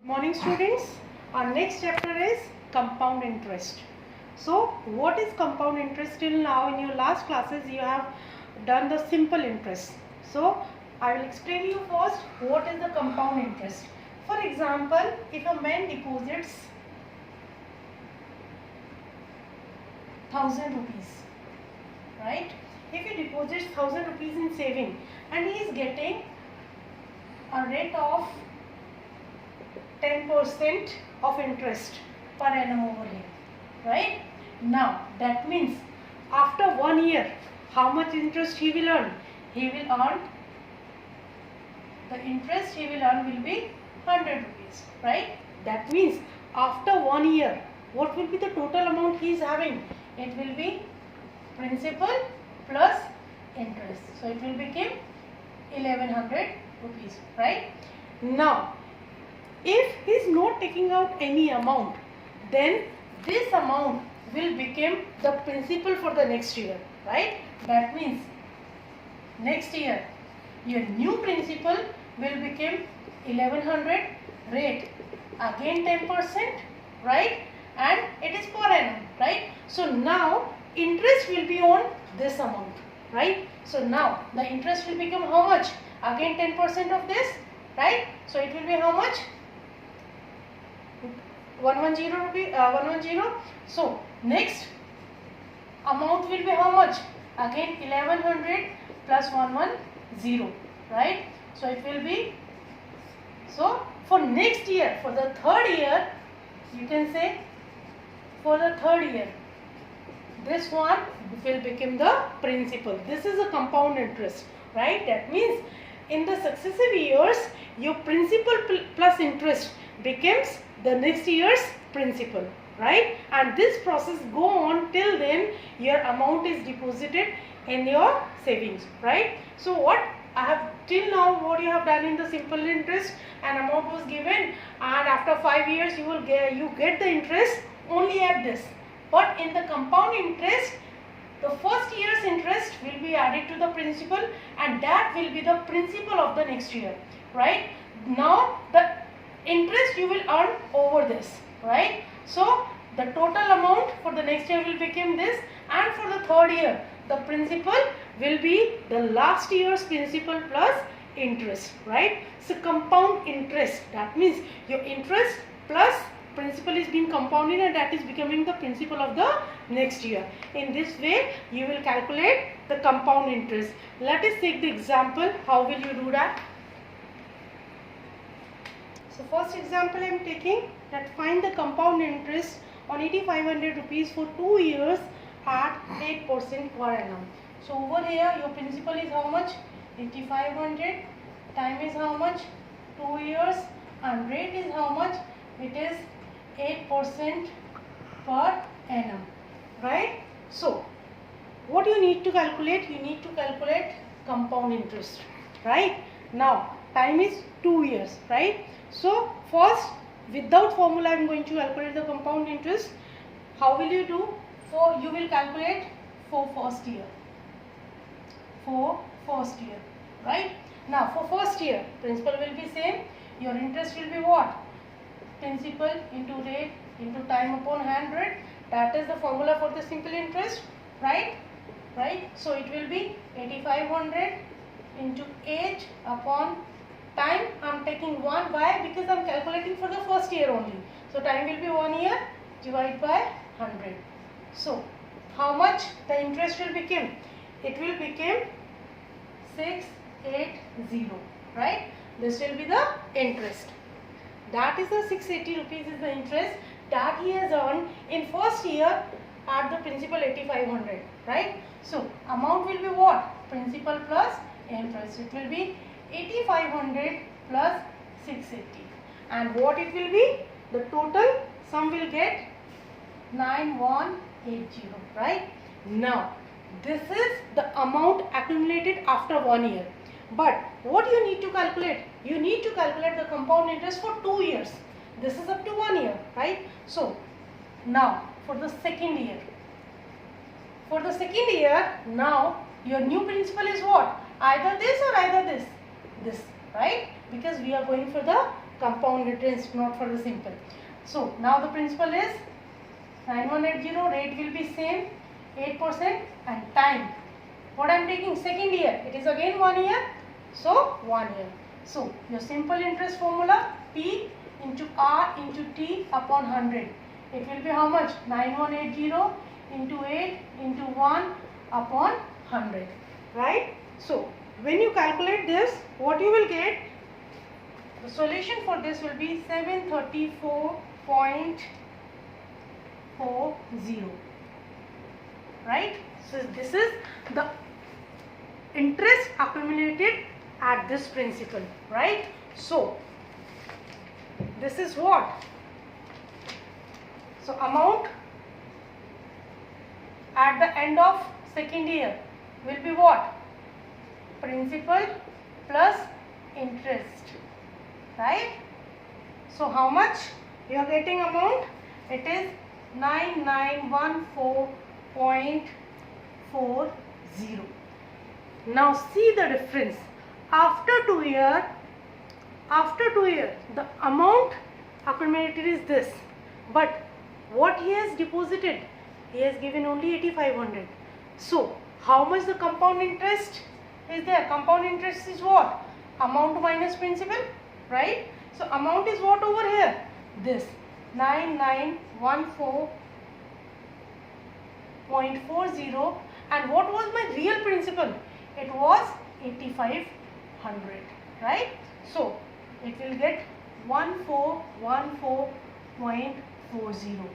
Morning students, our next chapter is compound interest. So what is compound interest? Till now in your last classes you have done the simple interest. So I will explain you first what is the compound interest. For example, if a man deposits 1000 rupees, right? If he deposits 1000 rupees in saving and he is getting a rate of 10% of interest per annum over here, right? Now that means after 1 year, how much interest he will earn? He will earn, the interest he will earn will be 100 rupees, right? That means after 1 year, what will be the total amount he is having? It will be principal plus interest. So it will become 1100 rupees, right? Now if he is not taking out any amount, then this amount will become the principal for the next year, right? That means next year your new principal will become 1100, rate again 10%, right? And it is per annum, right? So now interest will be on this amount, right? So now the interest will become how much? Again 10% of this, right? So it will be how much? 110 rupee, 110. So next amount will be how much? Again 1100 plus 110, right? So it will be, so for next year, for the third year, you can say for the third year, this one will become the principal. This is a compound interest, right? That means in the successive years, your principal plus interest becomes the next year's principal, right? And this process go on till then your amount is deposited in your savings, right? So what I have till now, what you have done in the simple interest, an amount was given and after 5 years you get the interest only at this. But in the compound interest, the first year's interest will be added to the principal and that will be the principal of the next year, right? Now the interest you will earn over this, right? So the total amount for the next year will become this, and for the third year the principal will be the last year's principal plus interest, right? So compound interest, that means your interest plus principal is being compounded and that is becoming the principal of the next year. In this way you will calculate the compound interest. Let us take the example. How will you do that? So first example I am taking that find the compound interest on 8500 rupees for 2 years at 8% per annum. So over here your principal is how much? 8500, time is how much? 2 years, and rate is how much? It is 8% per annum, right? So what you need to calculate? You need to calculate compound interest, right? Now time is 2 years, right? So first, without formula I am going to calculate the compound interest. How will you do? You will calculate for first year. For first year, right? Now for first year, principal will be same. Your interest will be what? Principal into rate into time upon 100. That is the formula for the simple interest, right? Right? So it will be 8500 into age upon time. I am taking 1. Why? Because I am calculating for the first year only. So time will be 1 year divided by 100. So how much the interest will become? It will become 680, right? This will be the interest. That is the 680 rupees is the interest that he has earned in first year at the principal 8500, right? So amount will be what? Principal plus interest. It will be 8500 plus 680, and what it will be? The total sum will get 9180, right? Now this is the amount accumulated after 1 year, but what you need to calculate? You need to calculate the compound interest for 2 years. This is up to 1 year, right? So now for the second year, now your new principal is what? Either this or either this, right? Because we are going for the compound interest, not for the simple. So now the principal is 9180, rate will be same 8%, and time, what I am taking, second year, it is again 1 year, so 1 year. So your simple interest formula, P into R into T upon 100, it will be how much? 9180 into 8 into 1 upon 100, right? So when you calculate this, what you will get, the solution for this will be 734.40, right? So this is the interest accumulated at this principal, right? So this is what? So amount at the end of second year will be what? Principal plus interest, right? So how much you are getting amount? It is 9914.40. Now see the difference. After 2 years, the amount accumulated is this, but what he has deposited, he has given only 8500. So how much the compound interest is there? Compound interest is what? Amount minus principal, right? So amount is what over here? This 9914.40, and what was my real principal? It was 8500, right? So it will get 1414.40.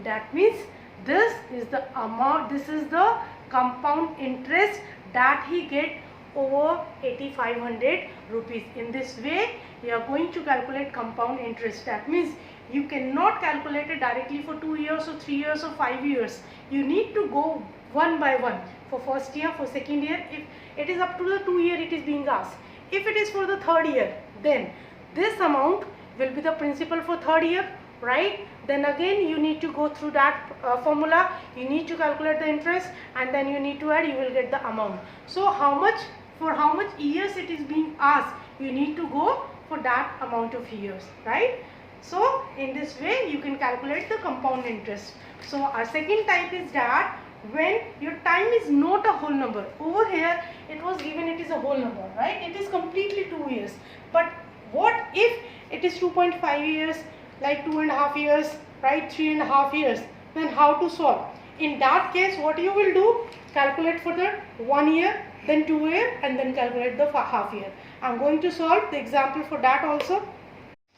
That means this is the amount, this is the compound interest that he get over 8500 rupees. In this way you are going to calculate compound interest. That means you cannot calculate it directly for 2 years or 3 years or 5 years. You need to go one by one. For first year, for second year, if it is up to the 2 year it is being asked. If it is for the third year, then this amount will be the principal for third year, right? Then again you need to go through that formula, you need to calculate the interest, and then you need to add, you will get the amount. So how much, for how much years it is being asked, you need to go for that amount of years, right? So in this way you can calculate the compound interest. So our second type is that when your time is not a whole number. Over here it was given it is a whole number, right? It is completely 2 years. But what if it is 2.5 years, like 2.5 years, right? 3.5 years? Then how to solve? In that case, what you will do? Calculate for the 1 year, then 2 year, and then calculate the half year. I am going to solve the example for that also.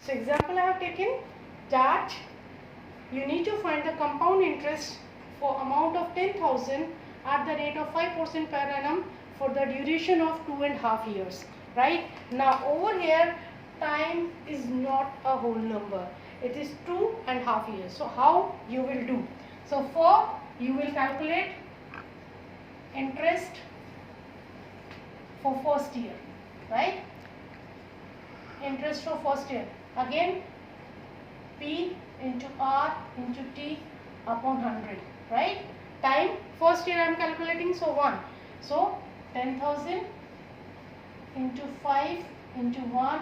So example I have taken that you need to find the compound interest for amount of 10,000 at the rate of 5% per annum for the duration of 2.5 years, right? Now over here time is not a whole number, it is 2.5 years. So how you will do? So for you will calculate interest for first year, right? Interest for first year, again P into R into T upon 100, right? Time, first year I am calculating, so 1. So 10,000 into 5 into 1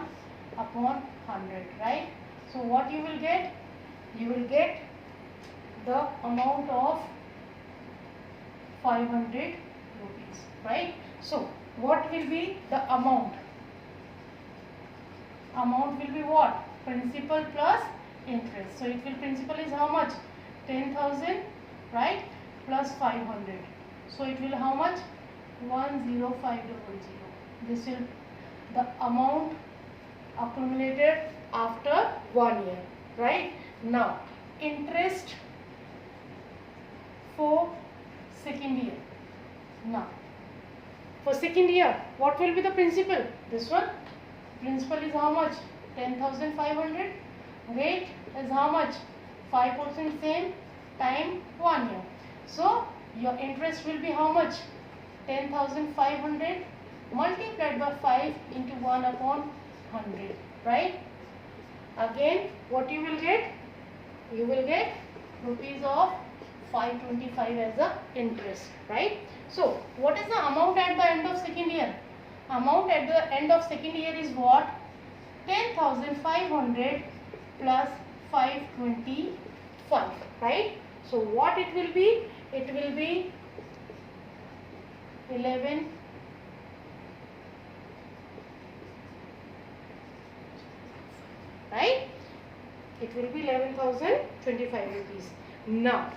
upon 100, right? So what you will get? You will get the amount of 500 rupees, right? So what will be the amount? Amount will be what? Principal plus interest. So it will, principal is how much? 10,000, right? Plus 500. So it will how much? 10500. This will the amount accumulated after 1 year, right? Now interest for second year. Now for second year, what will be the principal? This one. Principal is how much? 10,500. Rate is how much? 5% same. Time 1 year. So your interest will be how much? 10,500 multiplied by 5 into 1 upon 100, right? Again what you will get? You will get rupees of 525 as the interest, right? So what is the amount at the end of second year? Amount at the end of second year is what? 10,500 plus 525, right? So what it will be? It will be 11, right? It will be 11,025 rupees. Now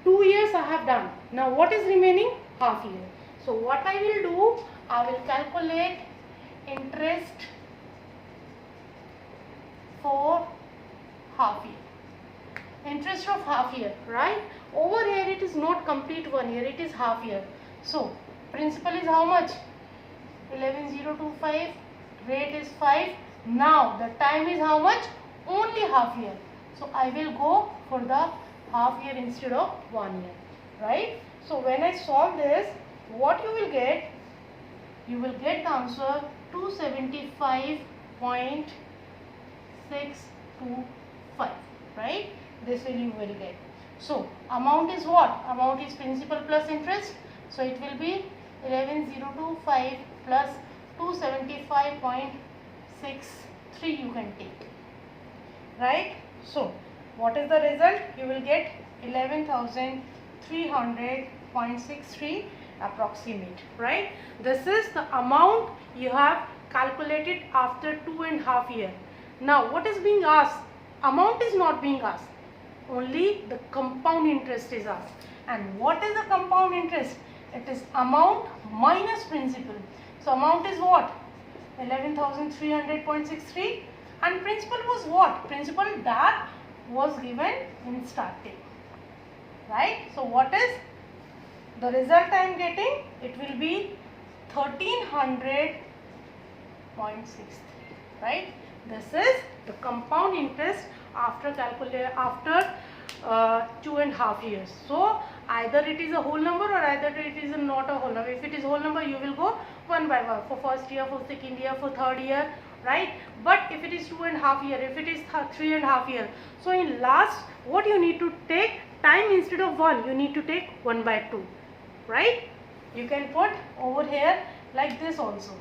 2 years I have done. Now what is remaining? Half year. So what I will do, I will calculate interest for half year. Interest of half year, right? Over here it is not complete 1 year, it is half year. So principal is how much? 11,025, rate is 5. Now the time is how much? Only half year. So I will go for the half year instead of 1 year, right? So when I solve this, what you will get? You will get the answer 275.625, right? This will you will get. So amount is what? Amount is principal plus interest. So it will be 11,025 plus 275.63 you can take, right? So what is the result? You will get 11,300.63 approximate, right? This is the amount you have calculated after 2.5 years. Now what is being asked? Amount is not being asked, only the compound interest is asked. And what is the compound interest? It is amount minus principal. So amount is what? 11,300.63, and principal was what? Principal that was given in starting, right? So what is the result I am getting? It will be 1,300.63, right? This is the compound interest after 2.5 years. So either it is a whole number or either it is not a whole number. If it is whole number, you will go one by one for first year, for second year, for third year, right? But if it is 2.5 years, if it is 3.5 years, so in last, what you need to take? Time instead of 1, you need to take 1 by 2, right? You can put over here like this also.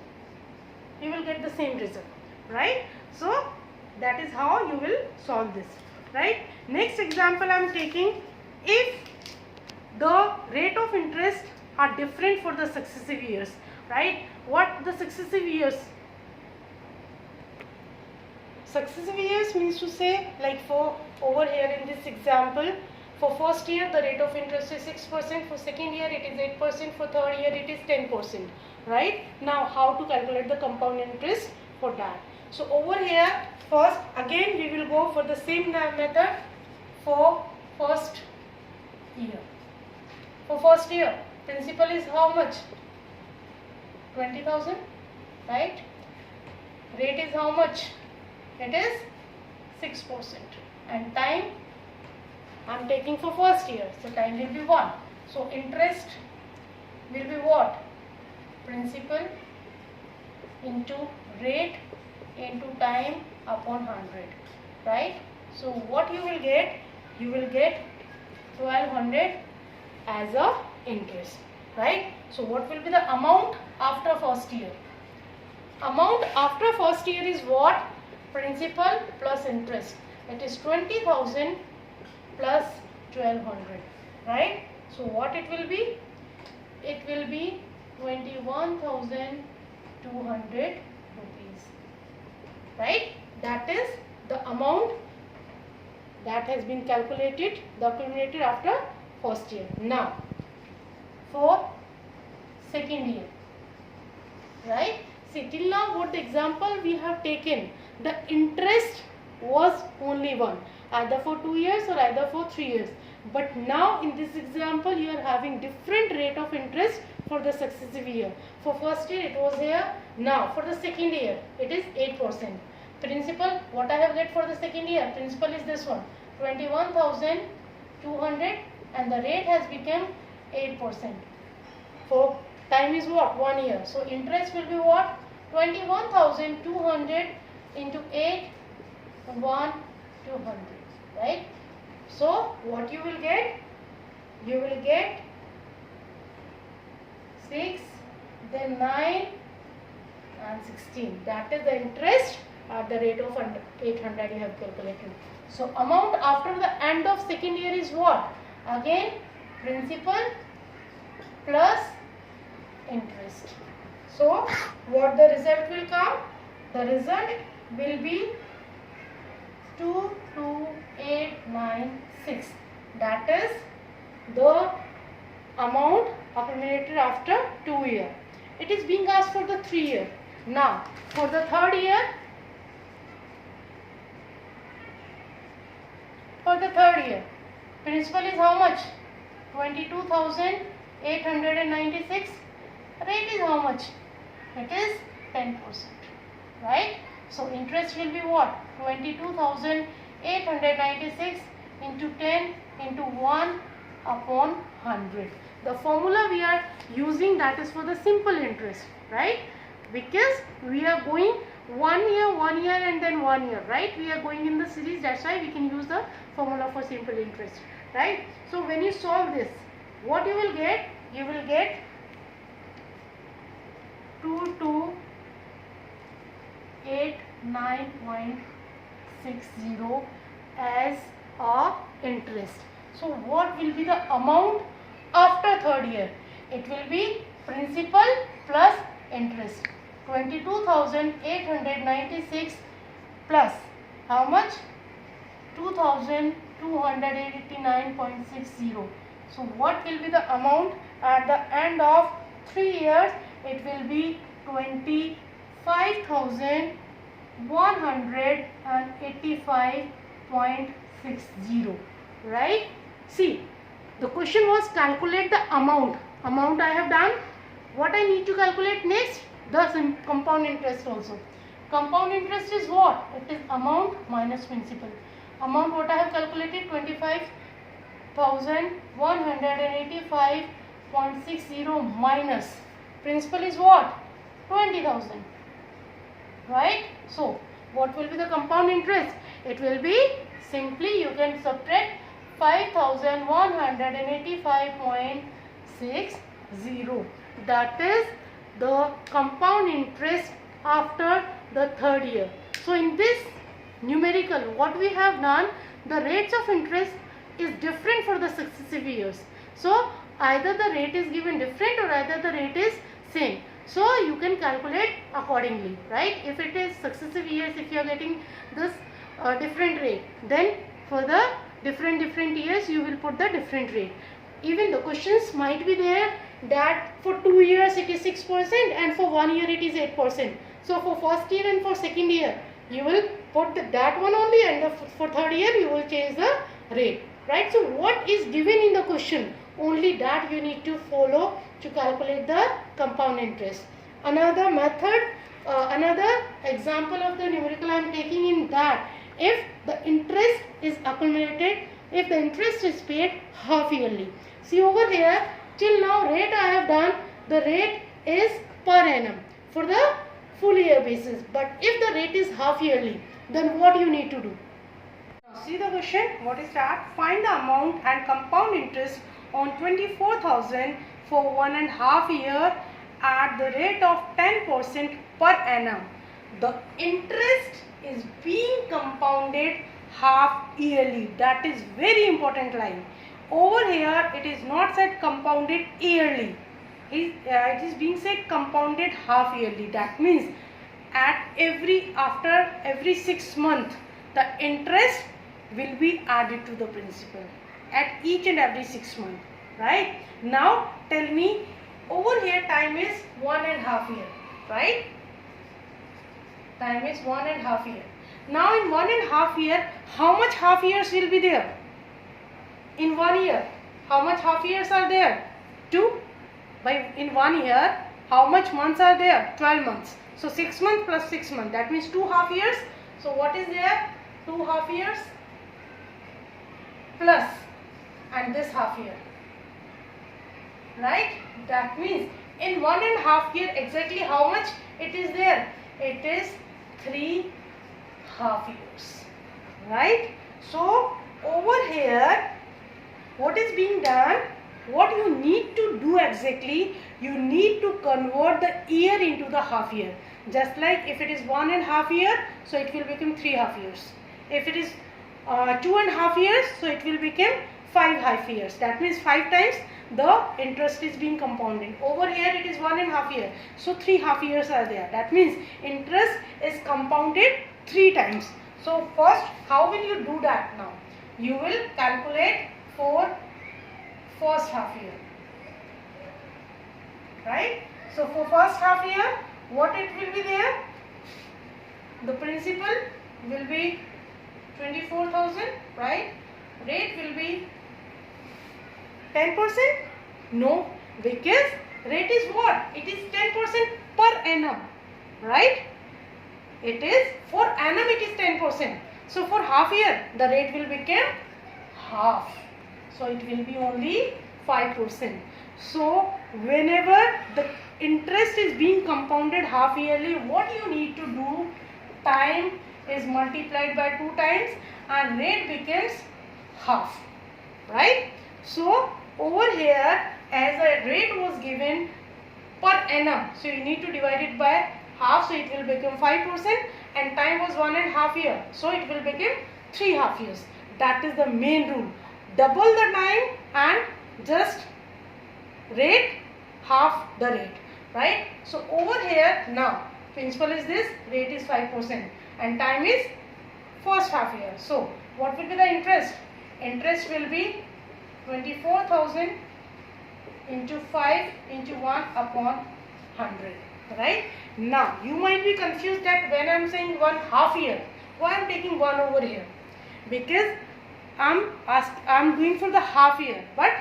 You will get the same result, right? So that is how you will solve this, right? Next example I am taking, if the rate of interest are different for the successive years, right? What the successive years? Successive years means to say, like for over here in this example, for first year the rate of interest is 6%, for second year it is 8%, for third year it is 10%, right? Now how to calculate the compound interest for that? So over here, first again we will go for the same method for first year. For first year, principal is how much? 20,000, right? Rate is how much? It is 6%. And time I am taking for first year, so time will be 1. So interest will be what? Principal into rate into time upon 100, right? So what you will get? You will get 1200 as a interest, right? So what will be the amount after first year? Amount after first year is what? Principal plus interest. It is 20,000 plus 1200, right? So what it will be? It will be 21,200 rupees, right? That is the amount that has been calculated after first year. Now for second year, right? See, till now what the example we have taken, the interest was only one, either for 2 years or either for 3 years. But now in this example you are having different rate of interest for the successive year. For first year it was here, now for the second year it is 8%. Principal, what I have get for the second year? Principal is this one, 21,200, and the rate has become 8%. For time is what? 1 year. So interest will be what? 21,200 into 8, 1,200, right? So what you will get? You will get 6, then 9 and 16. That is the interest at the rate of 800 you have calculated. So amount after the end of second year is what? Again principal plus interest. So what the result will come? The result will be 22896. That is the amount accumulated after 2 years. It is being asked for the 3 year. Now for the third year, principal is how much? 22,896. Rate is how much? It is 10%, right? So interest will be what? 22,896 into 10 into 1 upon 100. The formula we are using, that is for the simple interest, right? Because we are going 1 year and then 1 year, right? We are going in the series, that's why we can use the formula for simple interest, right? So when you solve this, what you will get? You will get 2289.60 as a interest. So what will be the amount after third year? It will be principal plus interest. 22,896 plus how much? 2,289.60. So what will be the amount at the end of 3 years? It will be 25,185.60, right? See, the question was calculate the amount. Amount I have done. What I need to calculate next? The compound interest also. Compound interest is what? It is amount minus principal. Amount what I have calculated? 25,185.60 minus principal is what? 20,000, right? So what will be the compound interest? It will be simply, you can subtract 5,185.60. That is the compound interest after the third year. So in this numerical, what we have done, the rates of interest is different for the successive years. So either the rate is given different or either the rate is same. So you can calculate accordingly, right? If it is successive years, if you are getting this different rate, then for the different years you will put the different rate. Even the questions might be there that for 2 years it is 6% and for 1 year it is 8%. So for first year and for second year you will put that one only, and for third year you will change the rate, right? So what is given in the question, only that you need to follow to calculate the compound interest. Another method, another example of the numerical I am taking in that, if the interest is accumulated, if the interest is paid half yearly. See over here, till now rate I have done, the rate is per annum for the full year basis. But if the rate is half yearly, then what you need to do? Now see the question, what is that? Find the amount and compound interest on 24,000 for 1.5 year at the rate of 10% per annum. The interest is being compounded half yearly. That is very important line. Over here it is not said compounded yearly. It is being said compounded half yearly. That means after every 6 months the interest will be added to the principal at each and every 6 months, right? Now tell me, over here time is 1.5 year, right? Time is 1.5 year. Now in 1.5 year, how much half years will be there? In 1 year, how much half years are there? 2. In 1 year, how much months are there? 12 months. So 6 months plus 6 months, that means 2 half years. So what is there? 2 half years plus and this half year, right? That means in 1.5 year exactly how much it is there? It is 3 half years, right? So over here what is being done? What you need to do exactly? You need to convert the year into the half year. Just like if it is 1.5 year, so it will become 3.5 years. If it is 2.5 years, so it will become 5.5 years. That means 5 times the interest is being compounded. Over here it is 1.5 year, so 3.5 years are there. That means interest is compounded 3 times. So first, how will you do that now? You will calculate for first half year, right? So for first half year, what it will be there? The principal will be 24,000, right? Rate will be 10%? No, because rate is what? It is 10% per annum, right? It is for annum, it is 10%. So for half year, the rate will become half. So it will be only 5%. So whenever the interest is being compounded half yearly, what you need to do? Time is multiplied by 2 times and rate becomes half, right? So over here, as a rate was given per annum, so you need to divide it by half, so it will become 5%, and time was 1.5 year, so it will become 3.5 years. That is the main rule. Double the time and just rate half the rate, right? So over here now, principal is this, rate is 5% and time is first half year. So what will be the interest? Interest will be 24,000 into 5 into 1 upon 100, right? Now you might be confused that when I am saying 1.5 year, why I am taking 1 over here? Because I am going for the half year, but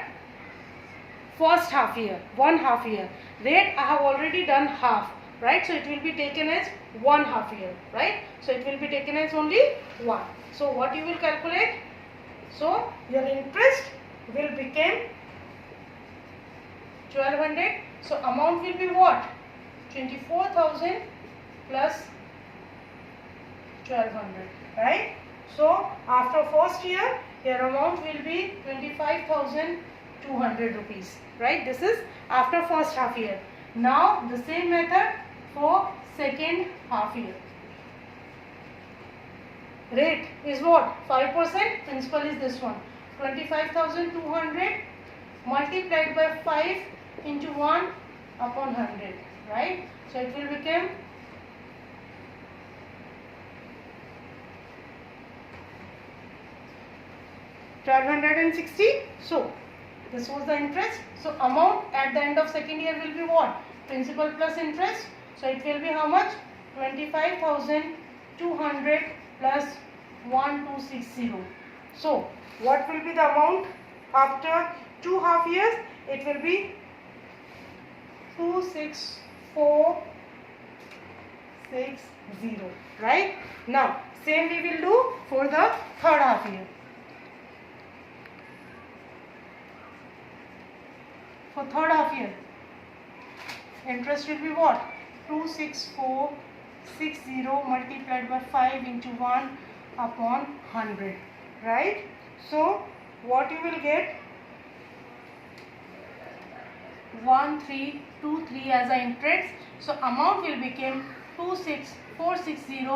first half year, 1.5 year. Rate I have already done half, right? So it will be taken as 1.5 year, right? So it will be taken as only 1. So what you will calculate? So your interest will become 1200. So amount will be what? 24,000 plus 1200, right? So after first year, your amount will be 25,200 rupees, right? This is after first half year. Now the same method for second half year. Rate is what? 5%. Principal is this one. 25,200 multiplied by 5 into 1 upon 100, right? So it will become 1260. So this was the interest. So amount at the end of second year will be what? Principal plus interest. So it will be how much? 25,200 plus 1260. So what will be the amount after 2 half years? It will be 26460, right? Now same we will do for the third half year. For third half year, interest will be what? 26460 multiplied by 5 into 1 upon 100, right? So what you will get? 1323 as an interest. So amount will become 26460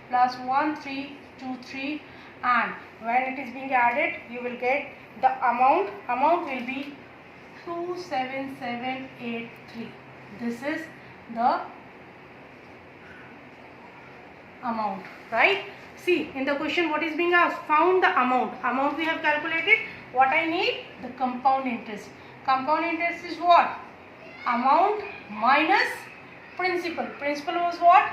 plus 1323, and when it is being added, you will get the amount. Amount will be 27783. This is the amount, right? See, in the question what is being asked? Found the amount. Amount we have calculated. What I need? The compound interest. Compound interest is what? Amount minus principal. Principal was what?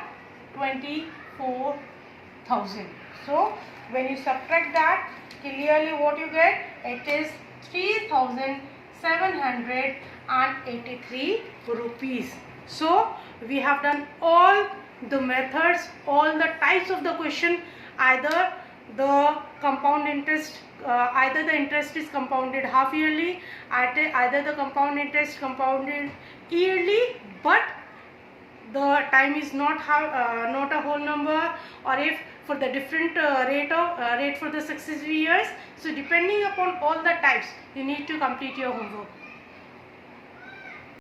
24,000. So when you subtract that, clearly what you get? It is 3,783 rupees. So we have done all the methods, all the types of the question. Either the compound interest, either the interest is compounded half yearly, either the compound interest compounded yearly, but the time is not a whole number, or if for the different rate for the successive years. So depending upon all the types, you need to complete your homework.